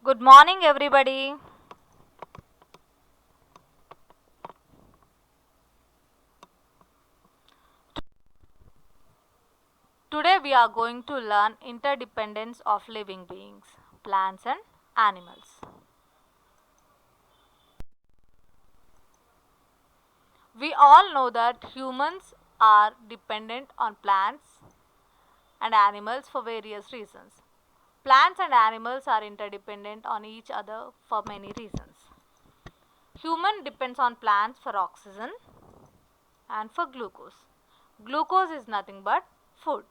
Good morning, everybody. Today we are going to learn interdependence of living beings, plants and animals. We all know that humans are dependent on plants and animals for various reasons. Plants and animals are interdependent on each other for many reasons. Human depends on plants for oxygen and for glucose. Glucose is nothing but food.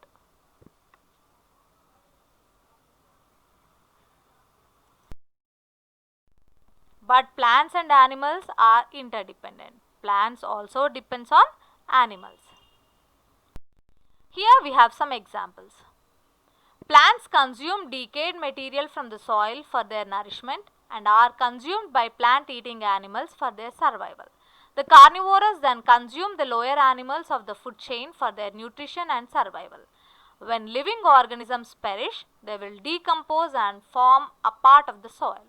But plants and animals are interdependent. Plants also depends on animals. Here we have some examples. Plants consume decayed material from the soil for their nourishment and are consumed by plant-eating animals for their survival. The carnivores then consume the lower animals of the food chain for their nutrition and survival. When living organisms perish, they will decompose and form a part of the soil,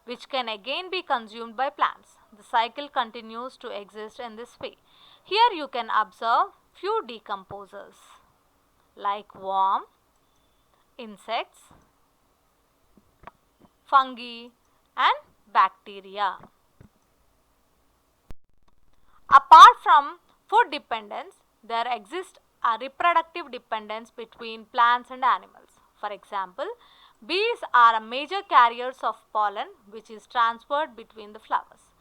which can again be consumed by plants. The cycle continues to exist in this way. Here you can observe few decomposers like worm, insects, fungi and bacteria. Apart from food dependence, there exists a reproductive dependence between plants and animals. For example, bees are major carriers of pollen which is transferred between the flowers.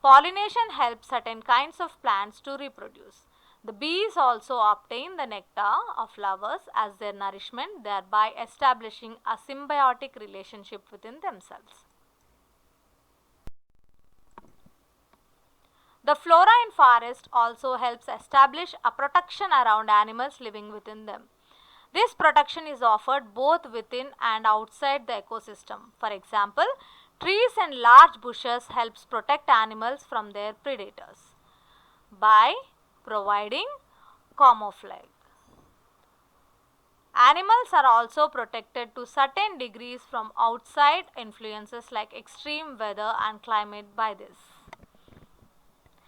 Pollination helps certain kinds of plants to reproduce. The bees also obtain the nectar of flowers as their nourishment, thereby establishing a symbiotic relationship within themselves. The flora in forest also helps establish a protection around animals living within them. This protection is offered both within and outside the ecosystem. For example, trees and large bushes helps protect animals from their predators by providing camouflage. Animals are also protected to certain degrees from outside influences like extreme weather and climate by this.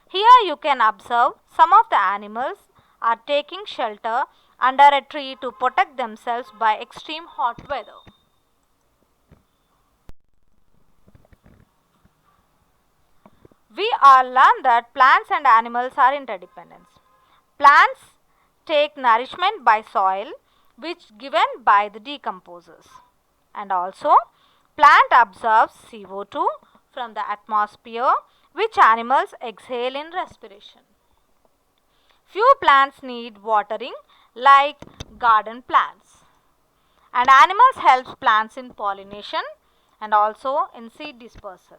Here you can observe some of the animals are taking shelter under a tree to protect themselves by extreme hot weather. We all learned that plants and animals are interdependent. Plants take nourishment by soil which given by the decomposers, and also plant absorbs CO2 from the atmosphere which animals exhale in respiration. Few plants need watering like garden plants, and animals help plants in pollination and also in seed dispersal.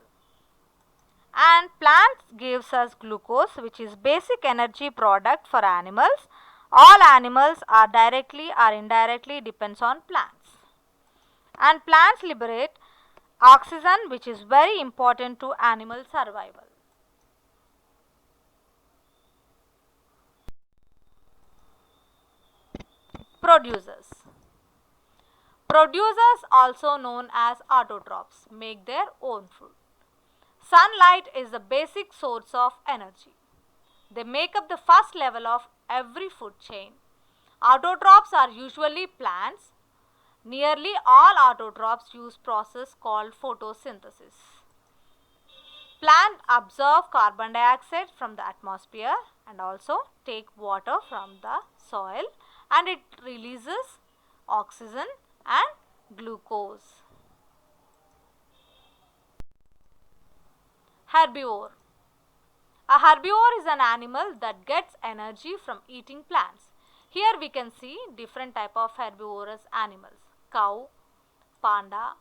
And plants gives us glucose which is basic energy product for animals. All animals are directly or indirectly depends on plants, and plants liberate oxygen which is very important to animal survival. Producers. Producers, also known as autotrophs, make their own food. Sunlight is the basic source of energy. They make up the first level of every food chain. Autotrophs are usually plants. Nearly all autotrophs use process called photosynthesis. Plants absorb carbon dioxide from the atmosphere and also take water from the soil, and it releases oxygen and glucose. Herbivore. A herbivore is an animal that gets energy from eating plants. Here we can see different type of herbivorous animals: cow, panda,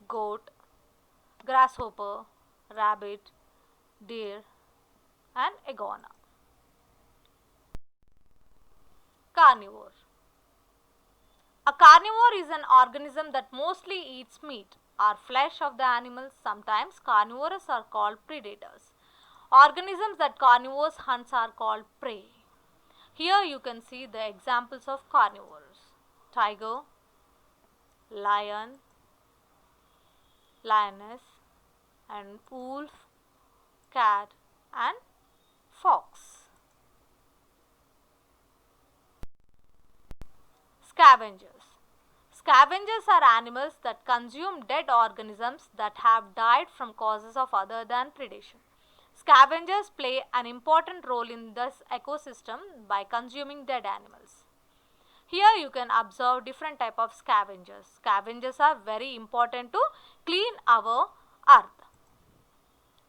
goat, grasshopper, rabbit, deer and iguana. Carnivore. A carnivore is an organism that mostly eats meat or flesh of the animals. Sometimes carnivores are called predators. Organisms that carnivores hunts are called prey. Here you can see the examples of carnivores: tiger, lion, lioness, and wolf, cat, and fox. Scavengers. Scavengers are animals that consume dead organisms that have died from causes of other than predation. Scavengers play an important role in this ecosystem by consuming dead animals. Here you can observe different type of scavengers. Scavengers are very important to clean our earth.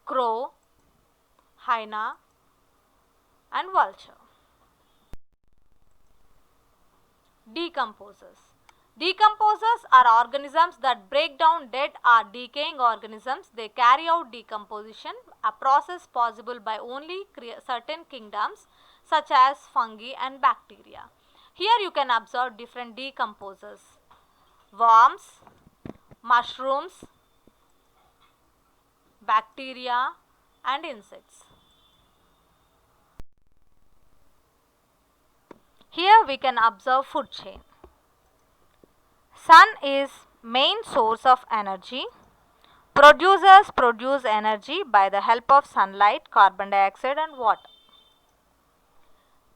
Crow, hyena, and vulture. Decomposers. Decomposers are organisms that break down dead or decaying organisms. They carry out decomposition, a process possible by only certain kingdoms such as fungi and bacteria. Here you can observe different decomposers: worms, mushrooms, bacteria, and insects. Here we can observe food chain. Sun is main source of energy. Producers produce energy by the help of sunlight, carbon dioxide, and water.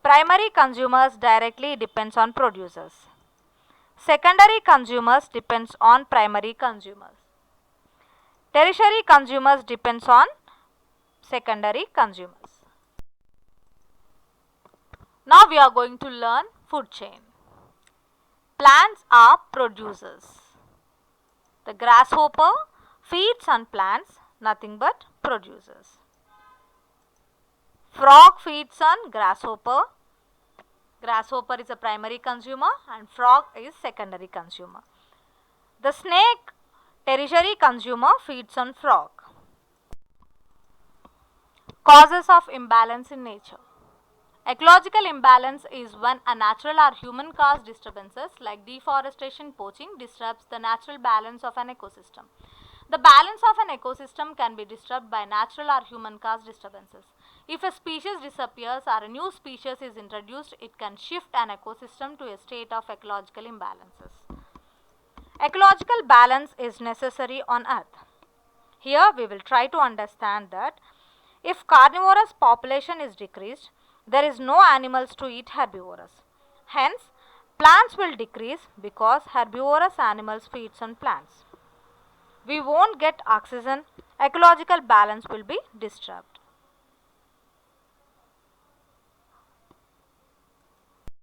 Primary consumers directly depends on producers. Secondary consumers depends on primary consumers. Tertiary consumers depends on secondary consumers. Now we are going to learn food chain. Plants are producers. The grasshopper feeds on plants, nothing but producers. Frog feeds on grasshopper. Grasshopper is a primary consumer and frog is secondary consumer. The snake, tertiary consumer, feeds on frog. Causes of imbalance in nature. Ecological imbalance is when a natural or human caused disturbances like deforestation, poaching disrupts the natural balance of an ecosystem. The balance of an ecosystem can be disturbed by natural or human caused disturbances. If a species disappears or a new species is introduced, it can shift an ecosystem to a state of ecological imbalances. Ecological balance is necessary on earth. Here we will try to understand that if carnivorous population is decreased, there is no animals to eat herbivorous. Hence, plants will decrease because herbivorous animals feeds on plants. We won't get oxygen, ecological balance will be disturbed.